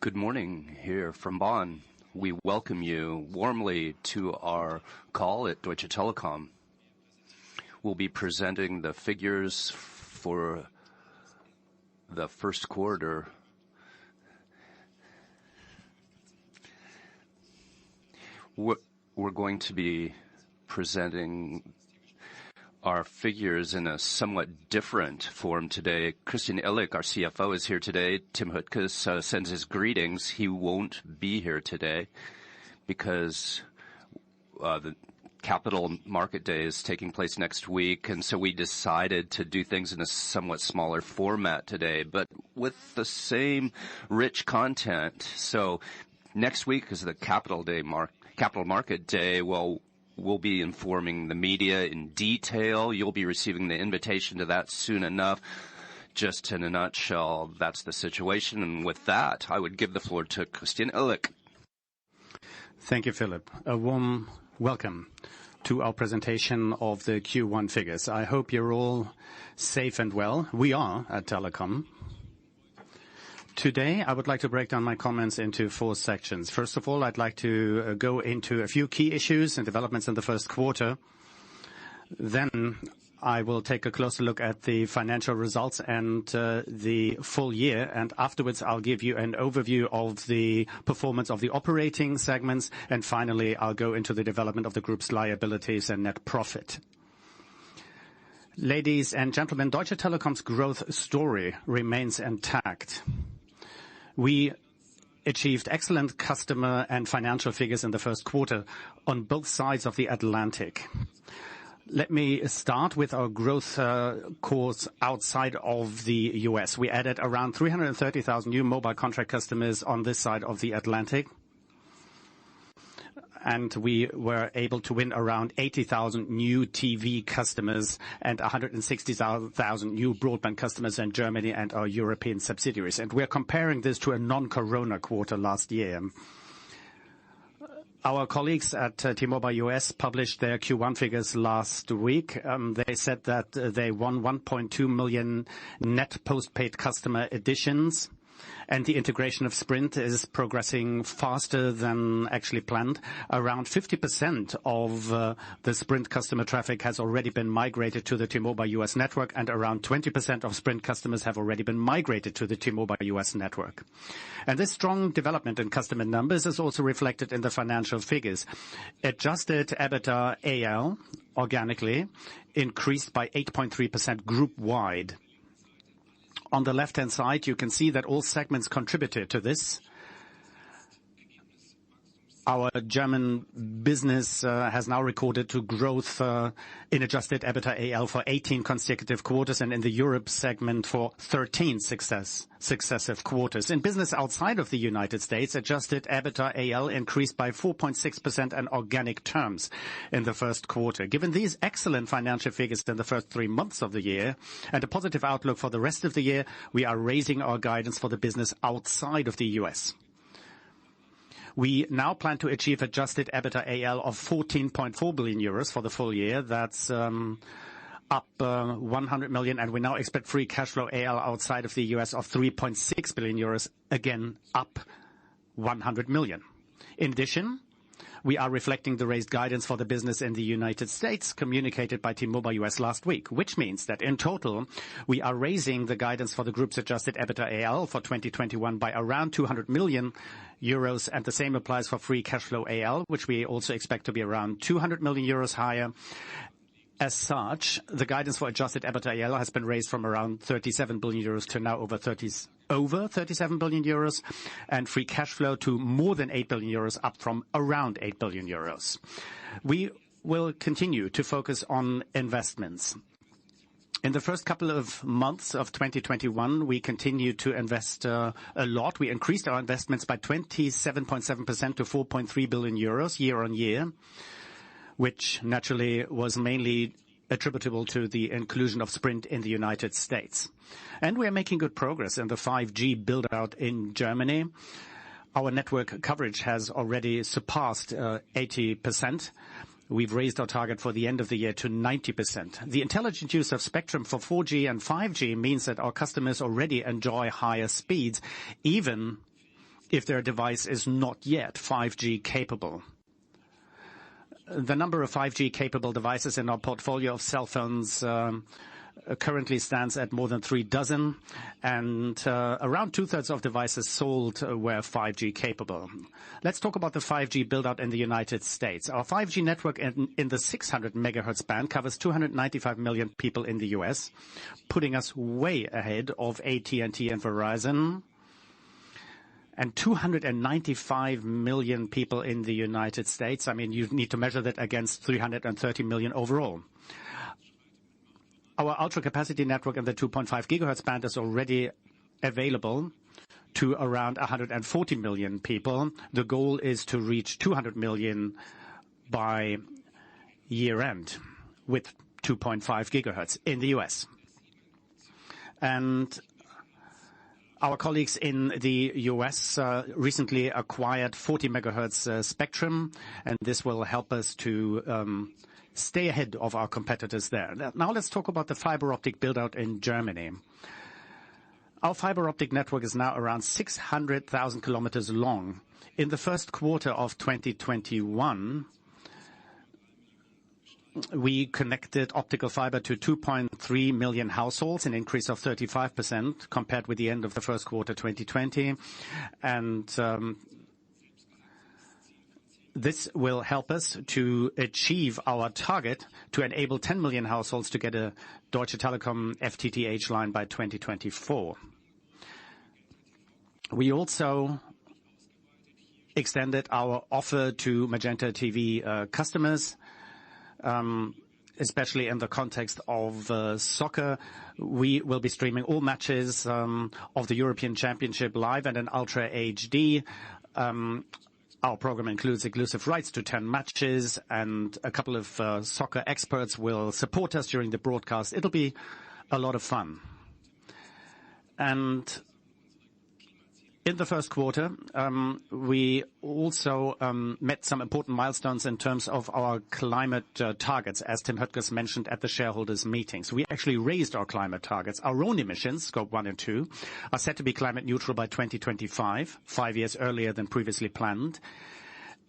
Good morning here from Bonn. We welcome you warmly to our call at Deutsche Telekom. We'll be presenting the figures for the first quarter. We're going to be presenting our figures in a somewhat different form today. Christian Illek, our CFO, is here today. Tim Höttges sends his greetings. He won't be here today because the Capital Market Day is taking place next week, and so we decided to do things in a somewhat smaller format today, but with the same rich content. So next week is the Capital Market Day. Well, we'll be informing the media in detail. You'll be receiving the invitation to that soon enough. Just in a nutshell, that's the situation. And with that, I would give the floor to Christian Illek. Thank you, Philip. A warm welcome to our presentation of the Q1 figures. I hope you're all safe and well. We are at Telekom. Today, I would like to break down my comments into 4 sections. First of all, I'd like to go into a few key issues and developments in the first quarter. Then I will take a closer look at the financial results and the full year. And afterwards, I'll give you an overview of the performance of the operating segments. And finally, I'll go into the development of the group's liabilities and net profit. Ladies and gentlemen, Deutsche Telekom's growth story remains intact. We achieved excellent customer and financial figures in the first quarter on both sides of the Atlantic. Let me start with our growth course outside of the US. We added around 330,000 new mobile contract customers on this side of the Atlantic. And we were able to win around 80,000 new TV customers and 160,000 new broadband customers in Germany and our European subsidiaries. And we're comparing this to a non-corona quarter last year. Our colleagues at T-Mobile US published their Q1 figures last week. They said that they won 1.2 million net postpaid customer additions. And the integration of Sprint is progressing faster than actually planned. Around 50% of the Sprint customer traffic has already been migrated to the T-Mobile US network, and around 20% of Sprint customers have already been migrated to the T-Mobile US network. And this strong development in customer numbers is also reflected in the financial figures. Adjusted EBITDA AL organically increased by 8.3% group-wide. On the left-hand side, you can see that all segments contributed to this. Our German business has now recorded to growth in adjusted EBITDA AL for 18 consecutive quarters, and in the Europe segment for 13 successive quarters. In business outside of the United States, adjusted EBITDA AL increased by 4.6% in organic terms in the first quarter. Given these excellent financial figures in the first 3 months of the year and a positive outlook for the rest of the year, we are raising our guidance for the business outside of the US. We now plan to achieve adjusted EBITDA AL of 14.4 billion euros for the full year. That's up 100 million, and we now expect free cash flow AL outside of the US of 3.6 billion euros, again up 100 million. In addition, we are reflecting the raised guidance for the business in the United States communicated by T-Mobile US last week, which means that in total, we are raising the guidance for the group's adjusted EBITDA AL for 2021 by around 200 million euros, and the same applies for free cash flow AL, which we also expect to be around 200 million euros higher. As such, the guidance for adjusted EBITDA AL has been raised from around 37 billion euros to now over 37 billion euros, and free cash flow to more than 8 billion euros, up from around 8 billion euros. We will continue to focus on investments. In the first couple of months of 2021, we continued to invest a lot. We increased our investments by 27.7% to 4.3 billion euros year on year, which naturally was mainly attributable to the inclusion of Sprint in the United States. And we are making good progress in the 5G build-out in Germany. Our network coverage has already surpassed 80%. We've raised our target for the end of the year to 90%. The intelligent use of spectrum for 4G and 5G means that our customers already enjoy higher speeds, even if their device is not yet 5G capable. The number of 5G capable devices in our portfolio of cell phones currently stands at more than 3 dozen, and around 2/3 of devices sold were 5G capable. Let's talk about the 5G build-out in the United States. Our 5G network in the 600 megahertz band covers 295 million people in the US, putting us way ahead of AT&T and Verizon, and 295 million people in the United States. I mean, you need to measure that against 330 million overall. Our ultra capacity network in the 2.5 gigahertz band is already available to around 140 million people. The goal is to reach 200 million by year end with 2.5 gigahertz in the US. And our colleagues in the US recently acquired 40 megahertz spectrum, and this will help us to stay ahead of our competitors there. Now let's talk about the fiber optic build-out in Germany. Our fiber optic network is now around 600,000 kilometers long. In the first quarter of 2021, we connected optical fiber to 2.3 million households, an increase of 35% compared with the end of the first quarter 2020. And this will help us to achieve our target to enable 10 million households to get a Deutsche Telekom FTTH line by 2024. We also extended our offer to Magenta TV customers, especially in the context of soccer. We will be streaming all matches of the European Championship live and in Ultra HD. Our program includes exclusive rights to 10 matches, and a couple of soccer experts will support us during the broadcast. It'll be a lot of fun. And in the first quarter, we also met some important milestones in terms of our climate targets, as Tim Höttges mentioned at the shareholders' meetings. We actually raised our climate targets. Our own emissions, Scope 1 and 2, are set to be climate neutral by 2025, 5 years earlier than previously planned.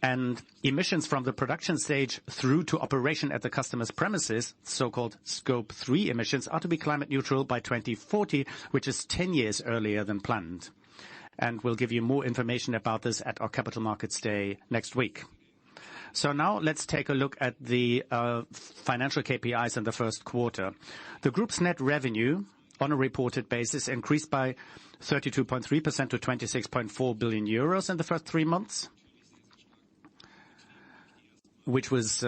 And emissions from the production stage through to operation at the customer's premises, so-called Scope 3 emissions, are to be climate neutral by 2040, which is 10 years earlier than planned. And we'll give you more information about this at our Capital Markets Day next week. So now let's take a look at the financial KPIs in the first quarter. The group's net revenue on a reported basis increased by 32.3% to 26.4 billion euros in the first 3 months, which was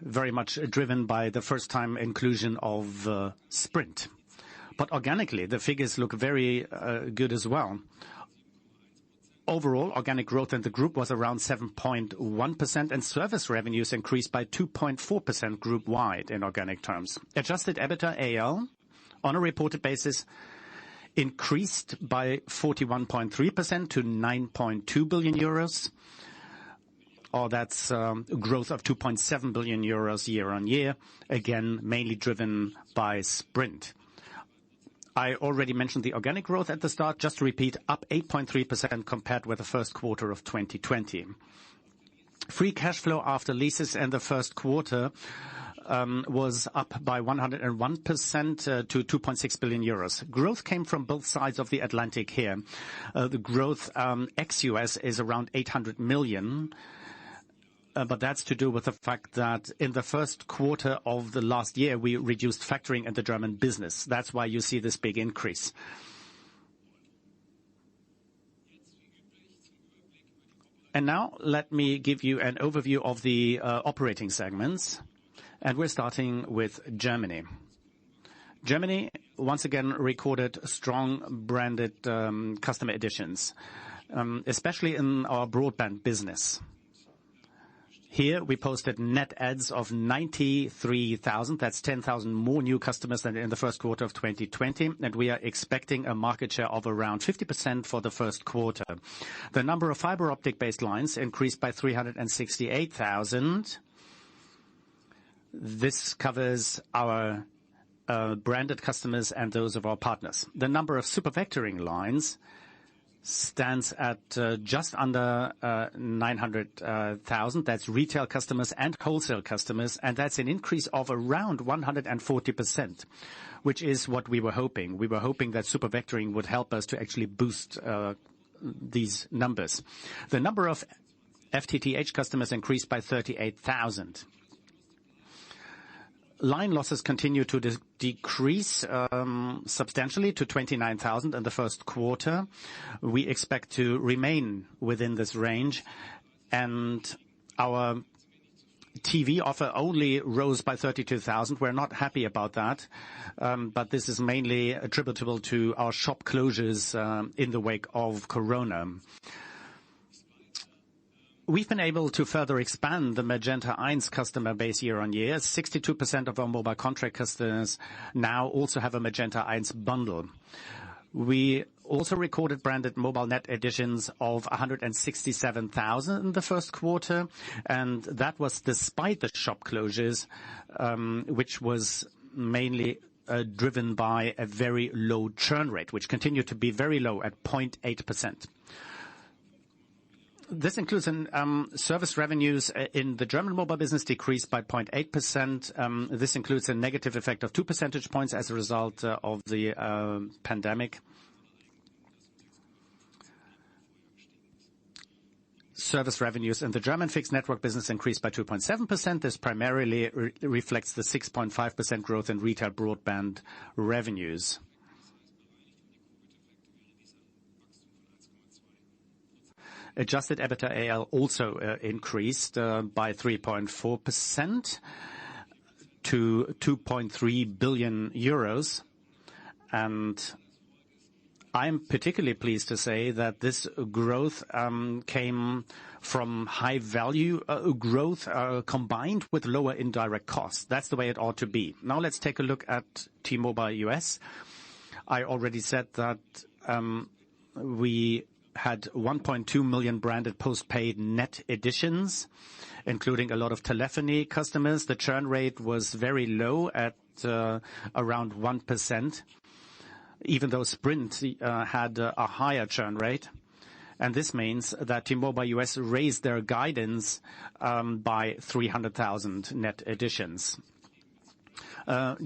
very much driven by the first-time inclusion of Sprint. But organically, the figures look very good as well. Overall, organic growth in the group was around 7.1%, and service revenues increased by 2.4% group-wide in organic terms. Adjusted EBITDA AL, on a reported basis, increased by 41.3% to 9.2 billion euros. Or that's growth of 2.7 billion euros year on year, again, mainly driven by Sprint. I already mentioned the organic growth at the start. Just to repeat, up 8.3% compared with the first quarter of 2020. Free cash flow after leases in the first quarter was up by 101% to 2.6 billion euros. Growth came from both sides of the Atlantic here. The growth ex-US is around 800 million. But that's to do with the fact that in the first quarter of the last year, we reduced factoring in the German business. That's why you see this big increase. And now let me give you an overview of the operating segments. And we're starting with Germany. Germany, once again, recorded strong branded customer additions, especially in our broadband business. Here, we posted net adds of 93,000. That's 10,000 more new customers than in the first quarter of 2020. And we are expecting a market share of around 50% for the first quarter. The number of fiber optic-based lines increased by 368,000. This covers our branded customers and those of our partners. The number of super vectoring lines stands at just under 900,000. That's retail customers and wholesale customers, and that's an increase of around 140%, which is what we were hoping. We were hoping that super vectoring would help us to actually boost these numbers. The number of FTTH customers increased by 38,000. Line losses continue to decrease substantially to 29,000 in the first quarter. We expect to remain within this range, and our TV offer only rose by 32,000. We're not happy about that, but this is mainly attributable to our shop closures in the wake of Corona. We've been able to further expand the Magenta 1 customer base year-on-year. 62% of our mobile contract customers now also have a Magenta 1 bundle. We also recorded branded mobile net additions of 167,000 in the first quarter, and that was despite the shop closures, which was mainly driven by a very low churn rate, which continued to be very low at 0.8%. This includes service revenues in the German mobile business decreased by 0.8%. This includes a negative effect of 2 percentage points as a result of the pandemic. Service revenues in the German fixed network business increased by 2.7%. This primarily reflects the 6.5% growth in retail broadband revenues. Adjusted EBITDA AL also increased by 3.4% to 2.3 billion euros. And I'm particularly pleased to say that this growth came from high value growth combined with lower indirect costs. That's the way it ought to be. Now let's take a look at T-Mobile US. I already said that we had 1.2 million branded postpaid net additions, including a lot of telephony customers. The churn rate was very low at around 1%, even though Sprint had a higher churn rate. And this means that T-Mobile US raised their guidance by 300,000 net additions.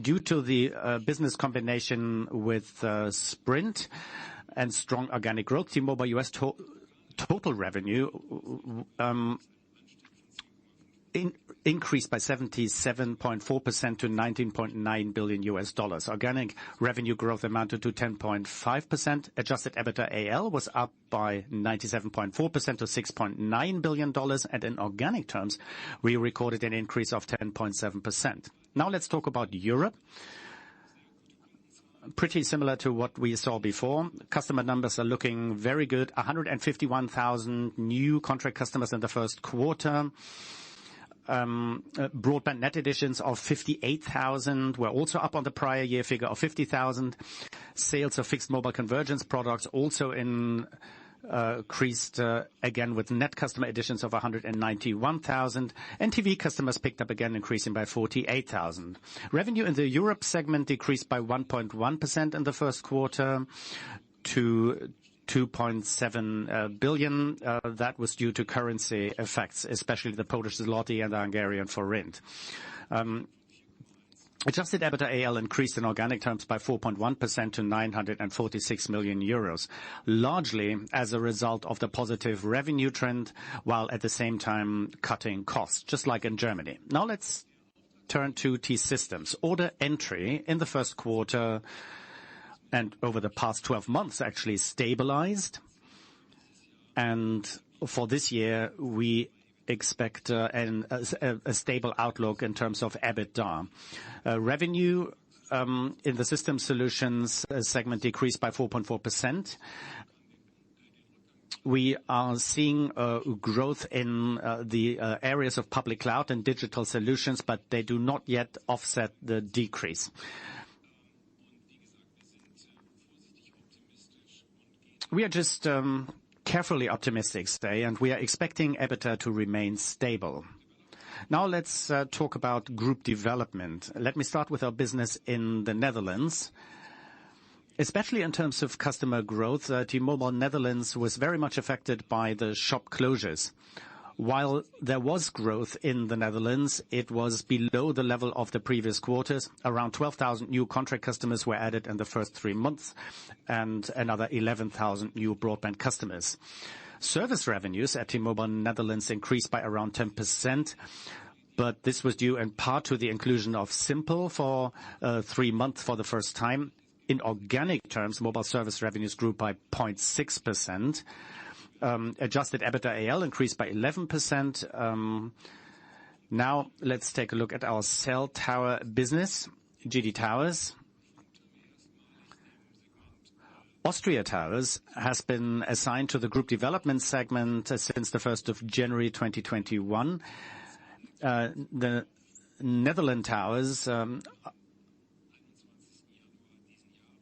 Due to the business combination with Sprint and strong organic growth, T-Mobile US total revenue increased by 77.4% to $19.9 billion. Organic revenue growth amounted to 10.5%. Adjusted EBITDA AL was up by 97.4% to $6.9 billion, and in organic terms, we recorded an increase of 10.7%. Now let's talk about Europe. Pretty similar to what we saw before. Customer numbers are looking very good. 151,000 new contract customers in the first quarter. Broadband net additions of 58,000 were also up on the prior year figure of 50,000. Sales of fixed mobile convergence products also increased again with net customer additions of 191,000, and TV customers picked up again, increasing by 48,000. Revenue in the Europe segment decreased by 1.1% in the first quarter to 2.7 billion. That was due to currency effects, especially the Polish zloty and the Hungarian forint. Adjusted EBITDA AL increased in organic terms by 4.1% to 946 million euros, largely as a result of the positive revenue trend, while at the same time cutting costs, just like in Germany. Now let's turn to T-Systems. Order entry in the first quarter and over the past 12 months actually stabilized. And for this year, we expect a stable outlook in terms of EBITDA. Revenue in the System Solutions segment decreased by 4.4%. We are seeing growth in the areas of public cloud and digital solutions, but they do not yet offset the decrease. We are just carefully optimistic today, and we are expecting EBITDA to remain stable. Now let's talk about group development. Let me start with our business in the Netherlands. Especially in terms of customer growth, T-Mobile Netherlands was very much affected by the shop closures. While there was growth in the Netherlands, it was below the level of the previous quarters. Around 12,000 new contract customers were added in the first 3 months, and another 11,000 new broadband customers. Service revenues at T-Mobile Netherlands increased by around 10%, but this was due in part to the inclusion of Simple for 3 months for the first time. In organic terms, mobile service revenues grew by 0.6%. Adjusted EBITDA AL increased by 11%. Now let's take a look at our cell tower business, GD Towers. Austria Towers has been assigned to the group development segment since the 1st of January 2021. The Netherlands Towers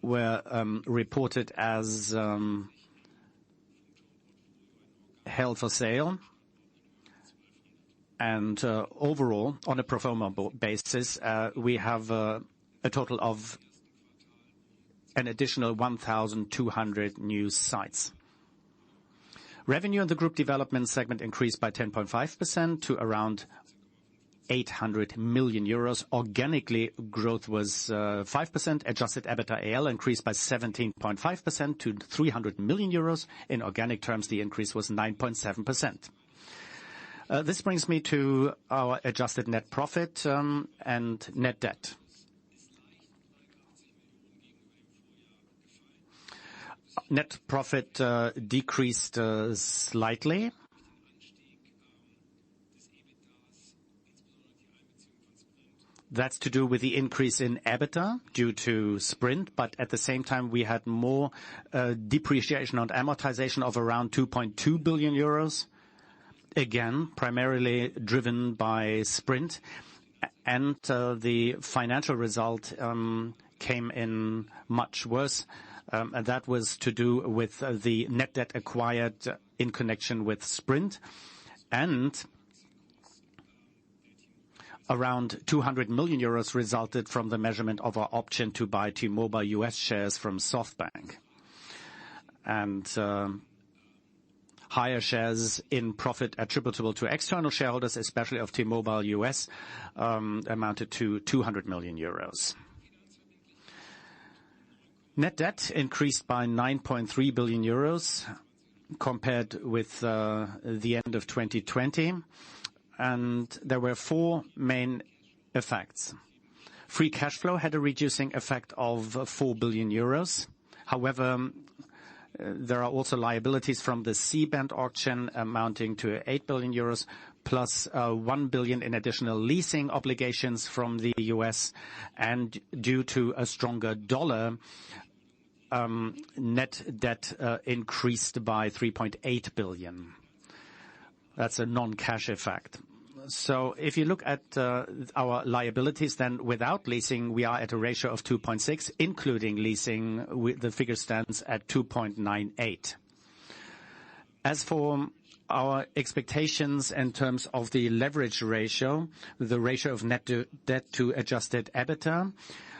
were reported as held for sale, and overall, on a pro forma basis, we have a total of an additional 1,200 new sites. Revenue in the group development segment increased by 10.5% to around 800 million euros. Organically, growth was 5%. Adjusted EBITDA AL increased by 17.5% to 300 million euros. In organic terms, the increase was 9.7%. This brings me to our adjusted net profit and net debt. Net profit decreased slightly. That's to do with the increase in EBITDA due to Sprint, but at the same time, we had more depreciation and amortization of around 2.2 billion euros. Again, primarily driven by Sprint, and the financial result came in much worse. And that was to do with the net debt acquired in connection with Sprint, and around 200 million euros resulted from the measurement of our option to buy T-Mobile US shares from SoftBank. And higher shares in profit attributable to external shareholders, especially of T-Mobile US, amounted to 200 million euros. Net debt increased by 9.3 billion euros compared with the end of 2020. And there were 4 main effects. Free cash flow had a reducing effect of 4 billion euros. However, there are also liabilities from the C-band auction amounting to 8 billion euros, plus 1 billion in additional leasing obligations from the US. And due to a stronger dollar, net debt increased by 3.8 billion. That's a non-cash effect. So if you look at our liabilities, then without leasing, we are at a ratio of 2.6. Including leasing, the figure stands at 2.98. As for our expectations in terms of the leverage ratio, the ratio of net debt to adjusted EBITDA,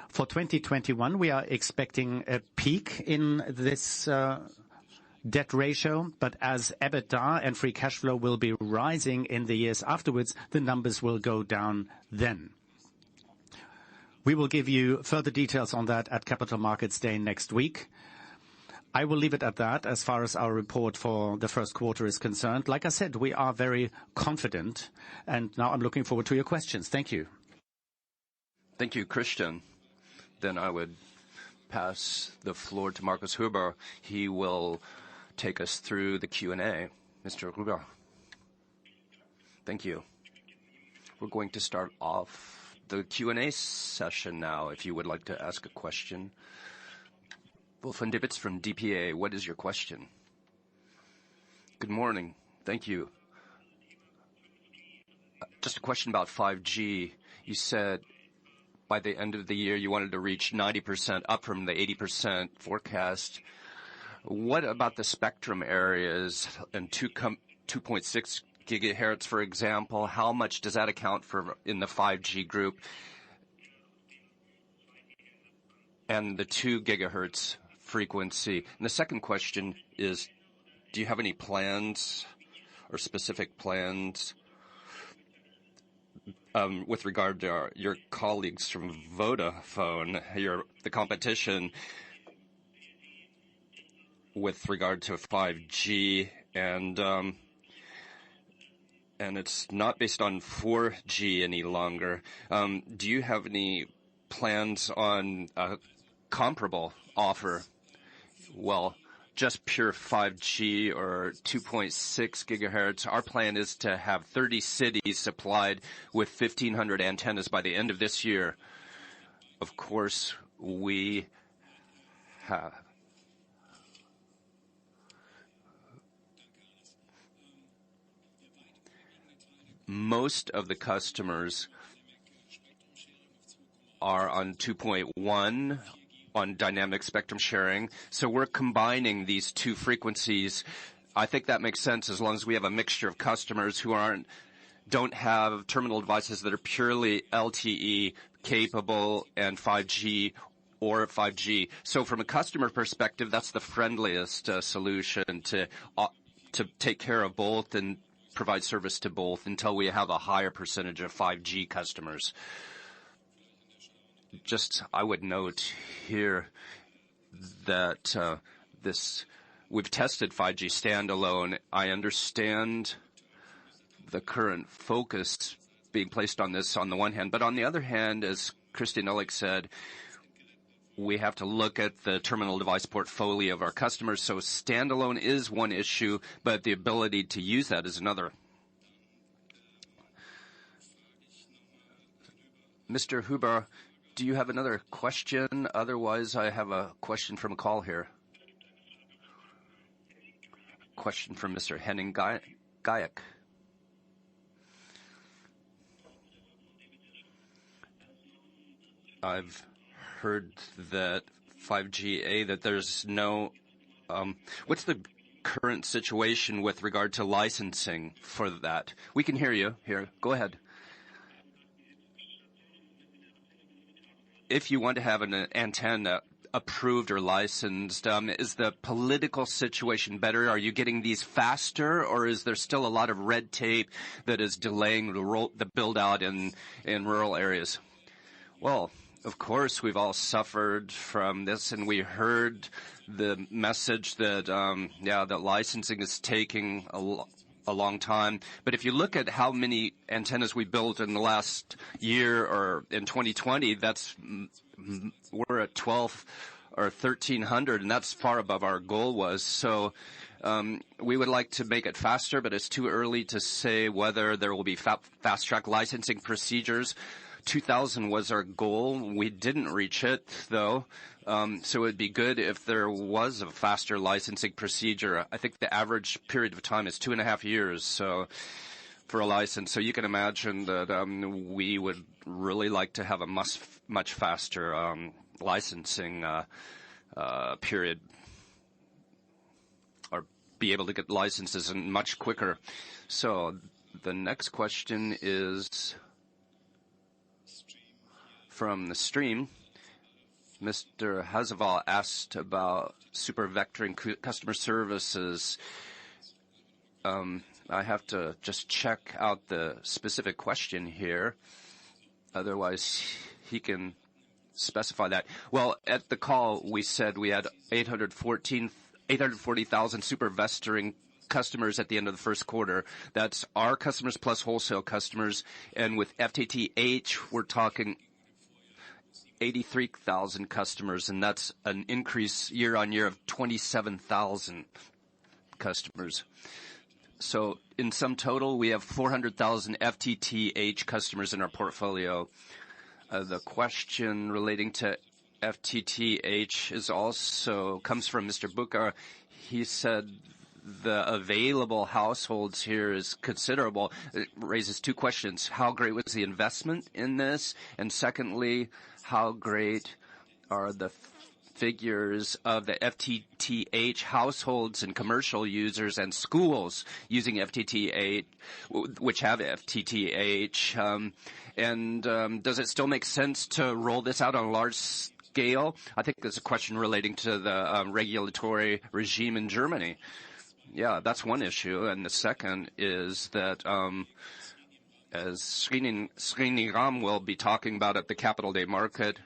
for 2021, we are expecting a peak in this debt ratio, but as EBITDA and free cash flow will be rising in the years afterwards, the numbers will go down then. We will give you further details on that at Capital Markets Day next week. I will leave it at that as far as our report for the first quarter is concerned. Like I said, we are very confident, and now I'm looking forward to your questions. Thank you. Thank you, Christian. Then I would pass the floor to Markus Huber. He will take us through the Q&A. Mr. Huber. Thank you. We're going to start off the Q&A session now. If you would like to ask a question. Wolfgang Dibbitz from DPA, what is your question? Good morning. Thank you. Just a question about 5G. You said by the end of the year you wanted to reach 90%, up from the 80% forecast. What about the spectrum areas and 2.6 gigahertz, for example? How much does that account for in the 5G group? And the 2 gigahertz frequency? And the second question is, do you have any plans or specific plans with regard to your colleagues from Vodafone, the competition with regard to 5G, and it's not based on 4G any longer. Do you have any plans on a comparable offer? Well, just pure 5G or 2.6 gigahertz. Our plan is to have 30 cities supplied with 1,500 antennas by the end of this year. Of course, we have most of the customers are on 2.1 on dynamic spectrum sharing. So we're combining these two frequencies. I think that makes sense as long as we have a mixture of customers who don't have terminal devices that are purely LTE capable and 5G or 5G. So from a customer perspective, that's the friendliest solution to take care of both and provide service to both until we have a higher percentage of 5G customers. I would note here that we've tested 5G standalone. I understand the current focus being placed on this on the one hand, but on the other hand, as Christian Ellick said, we have to look at the terminal device portfolio of our customers. So standalone is one issue, but the ability to use that is another. Mr. Huber, do you have another question? Otherwise, I have a question from a call here. Question from Mr. Henning Gayek. I've heard that 5G, that there's no... what's the current situation with regard to licensing for that? We can hear you. Here, go ahead. If you want to have an antenna approved or licensed, is the political situation better? Are you getting these faster, or is there still a lot of red tape that is delaying the build out in rural areas? Well, of course, we've all suffered from this, and we heard the message that, that licensing is taking a long time. But if you look at how many antennas we built in the last year or in 2020, we're at 12 or 1,300, and that's far above our goal was. So we would like to make it faster, but it's too early to say whether there will be fast-track licensing procedures. 2,000 was our goal. We didn't reach it, though. So it would be good if there was a faster licensing procedure. I think the average period of time is 2.5 years. So for a license, so you can imagine that we would really like to have a much faster licensing period, or be able to get licenses and much quicker. So the next question is from the stream. Mr. Hazaval asked about super vectoring customer services. I have to just check out the specific question here. Otherwise, he can specify that. Well, at the call, we said we had 840,000 super vectoring customers at the end of the first quarter. That's our customers plus wholesale customers. And with FTTH, we're talking 83,000 customers, and that's an increase year on year of 27,000 customers. So in sum total, we have 400,000 FTTH customers in our portfolio. The question relating to FTTH comes from Mr. Bucher. He said the available households here is considerable. It raises two questions. How great was the investment in this? And secondly, how great are the figures of the FTTH households and commercial users and schools using FTTH, which have FTTH? And does it still make sense to roll this out on a large scale? I think there's a question relating to the regulatory regime in Germany. Yeah, that's one issue. And the second is that as Sriniram will be talking about at the Capital Day Market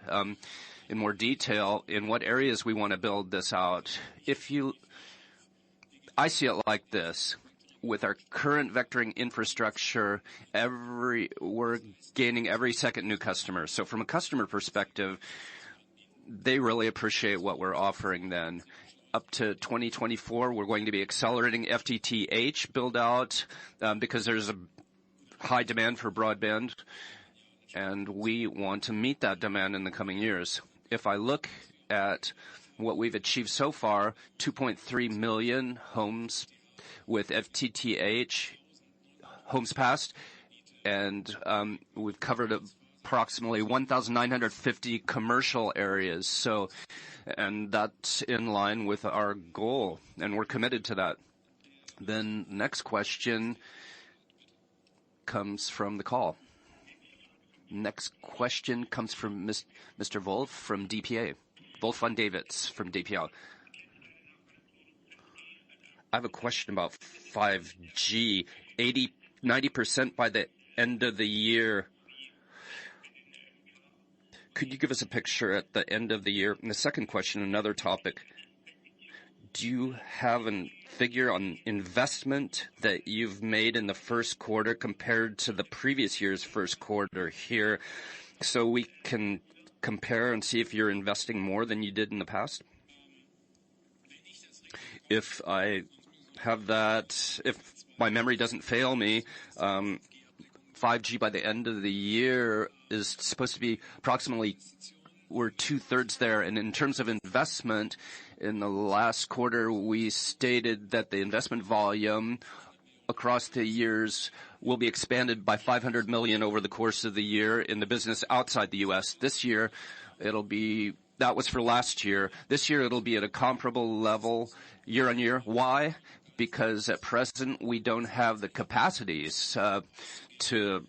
in more detail, in what areas we want to build this out. I see it like this. With our current vectoring infrastructure, we're gaining every second new customer. So from a customer perspective, they really appreciate what we're offering then. Up to 2024, we're going to be accelerating FTTH build out because there's a high demand for broadband, and we want to meet that demand in the coming years. If I look at what we've achieved so far, 2.3 million homes with FTTH homes passed, and we've covered approximately 1,950 commercial areas. So, and that's in line with our goal, and we're committed to that. Then next question comes from the call. Next question comes from Mr. Wolf from DPA. Wolf van Davids from DPA. I have a question about 5G. 90% by the end of the year. Could you give us a picture at the end of the year? And the second question, another topic. Do you have a figure on investment that you've made in the first quarter compared to the previous year's first quarter here, so we can compare and see if you're investing more than you did in the past? If I have that, if my memory doesn't fail me, 5G by the end of the year is supposed to be approximately, we're 2/3 there. And in terms of investment, in the last quarter, we stated that the investment volume across the years will be expanded by 500 million over the course of the year in the business outside the U.S. This year, that was for last year. This year, it'll be at a comparable level year on year. Why? Because at present, we don't have the capacities to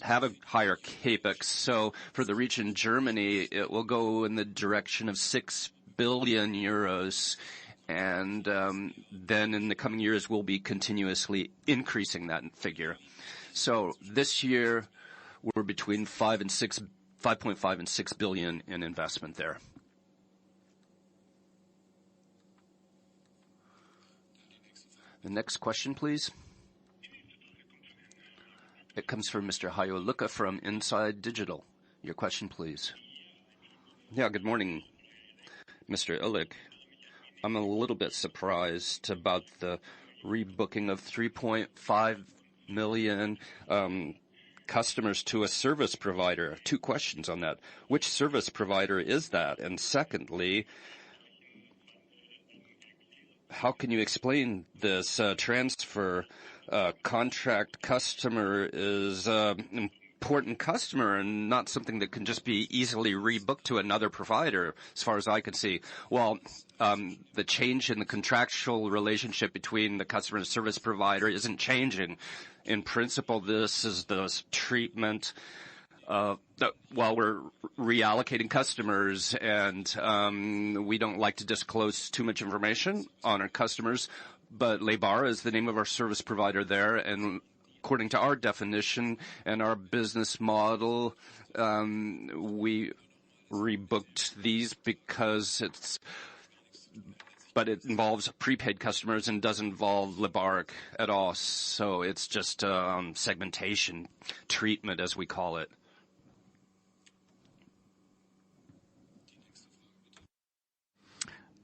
have a higher Kpis. So for the region Germany, it will go in the direction of 6 billion euros. And then in the coming years, we'll be continuously increasing that figure. So this year, we're between 5.5 and 6 billion in investment there. The next question, please. It comes from Mr. Hayo Luka from Inside Digital. Your question, please. Yeah, good morning, Mr. Illich. I'm a little bit surprised about the rebooking of 3.5 million customers to a service provider. Two questions on that. Which service provider is that? And secondly, how can you explain this transfer? Contract customer is important customer and not something that can just be easily rebooked to another provider, as far as I can see. Well, the change in the contractual relationship between the customer and service provider isn't changing. In principle, this is the treatment while we're reallocating customers, and we don't like to disclose too much information on our customers, but Lebar is the name of our service provider there, and according to our definition and our business model, we rebooked these because but it involves prepaid customers and doesn't involve Lebar at all. So it's just segmentation treatment, as we call it.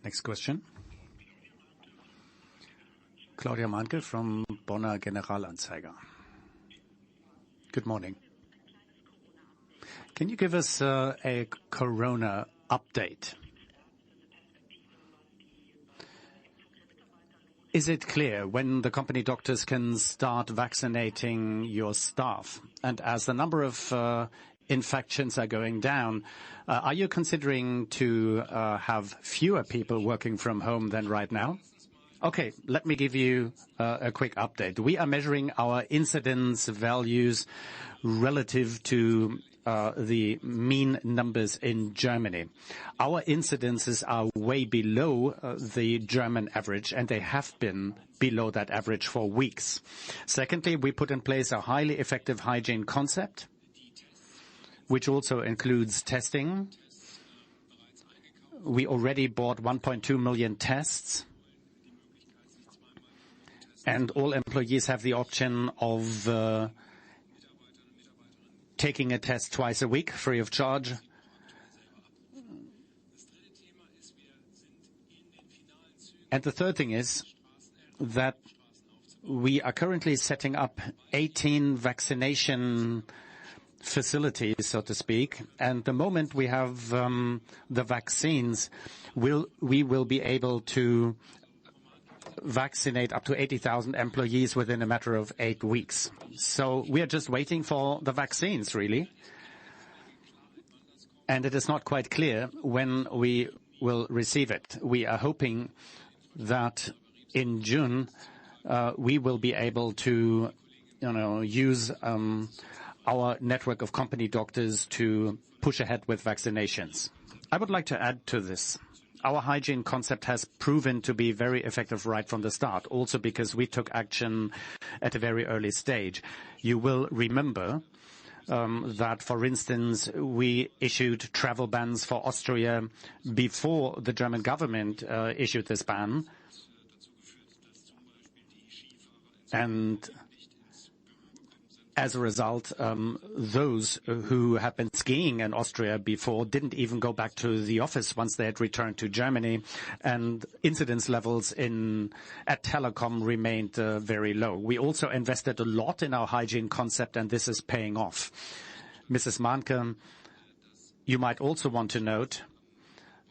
Next question. Claudia Manke from Bonner Generalanzeiger. Good morning. Can you give us a corona update? Is it clear when the company doctors can start vaccinating your staff? And as the number of infections are going down, are you considering to have fewer people working from home than right now? Okay, let me give you a quick update. We are measuring our incidence values relative to the mean numbers in Germany. Our incidences are way below the German average, and they have been below that average for weeks. Secondly, we put in place a highly effective hygiene concept, which also includes testing. We already bought 1.2 million tests, and all employees have the option of taking a test twice a week, free of charge. And the third thing is that we are currently setting up 18 vaccination facilities, so to speak. And the moment we have the vaccines, we will be able to vaccinate up to 80,000 employees within a matter of 8 weeks. So we are just waiting for the vaccines, really. And it is not quite clear when we will receive it. We are hoping that in June we will be able to, use our network of company doctors to push ahead with vaccinations. I would like to add to this. Our hygiene concept has proven to be very effective right from the start, also because we took action at a very early stage. You will remember that, for instance, we issued travel bans for Austria before the German government issued this ban. And as a result, those who had been skiing in Austria before didn't even go back to the office once they had returned to Germany, and incidence levels at Telekom remained very low. We also invested a lot in our hygiene concept, and this is paying off. Mrs. Mahnke, you might also want to note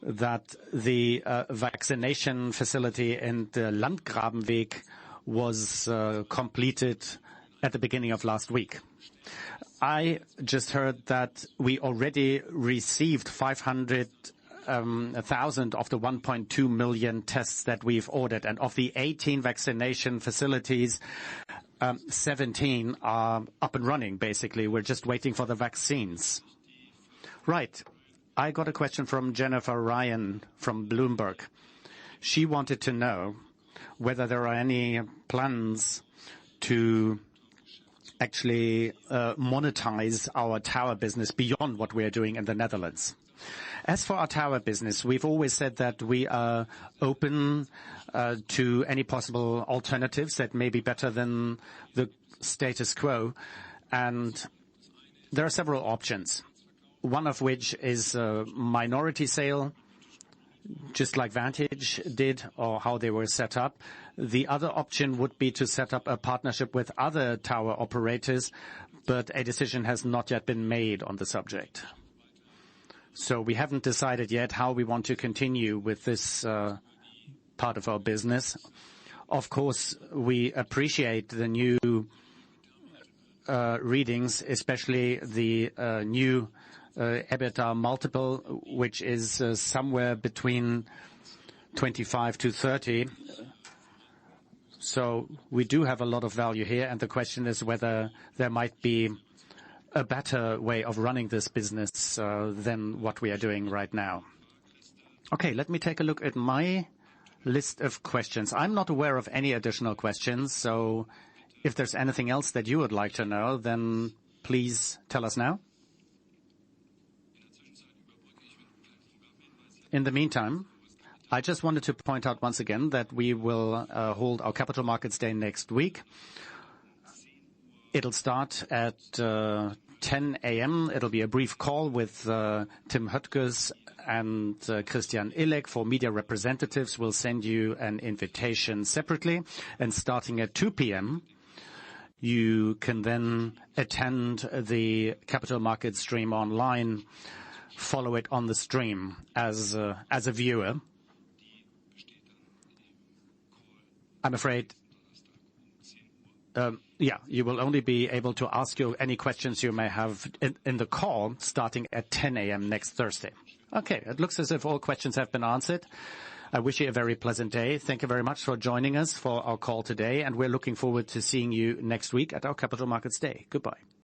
that the vaccination facility in the Landgrabenweg was completed at the beginning of last week. I just heard that we already received 500,000 of the 1.2 million tests that we've ordered. And of the 18 vaccination facilities, 17 are up and running, basically. We're just waiting for the vaccines. Right. I got a question from Jennifer Ryan from Bloomberg. She wanted to know whether there are any plans to actually monetize our tower business beyond what we are doing in the Netherlands. As for our tower business, we've always said that we are open to any possible alternatives that may be better than the status quo. And there are several options, one of which is a minority sale, just like Vantage did, or how they were set up. The other option would be to set up a partnership with other tower operators, but a decision has not yet been made on the subject. So we haven't decided yet how we want to continue with this part of our business. Of course, we appreciate the new readings, especially the new EBITDA multiple, which is somewhere between 25 to 30. So we do have a lot of value here, and the question is whether there might be a better way of running this business than what we are doing right now. Okay, let me take a look at my list of questions. I'm not aware of any additional questions, so if there's anything else that you would like to know, then please tell us now. In the meantime, I just wanted to point out once again that we will hold our Capital Markets Day next week. It'll start at 10 a.m. It'll be a brief call with Tim Höttges and Christian Illek. For media representatives, we'll send you an invitation separately. And starting at 2 p.m., you can then attend the Capital Markets stream online, follow it on the stream as a viewer. I'm afraid, you will only be able to ask you any questions you may have in the call starting at 10 a.m. next Thursday. Okay, it looks as if all questions have been answered. I wish you a very pleasant day. Thank you very much for joining us for our call today, and we're looking forward to seeing you next week at our Capital Markets Day. Goodbye.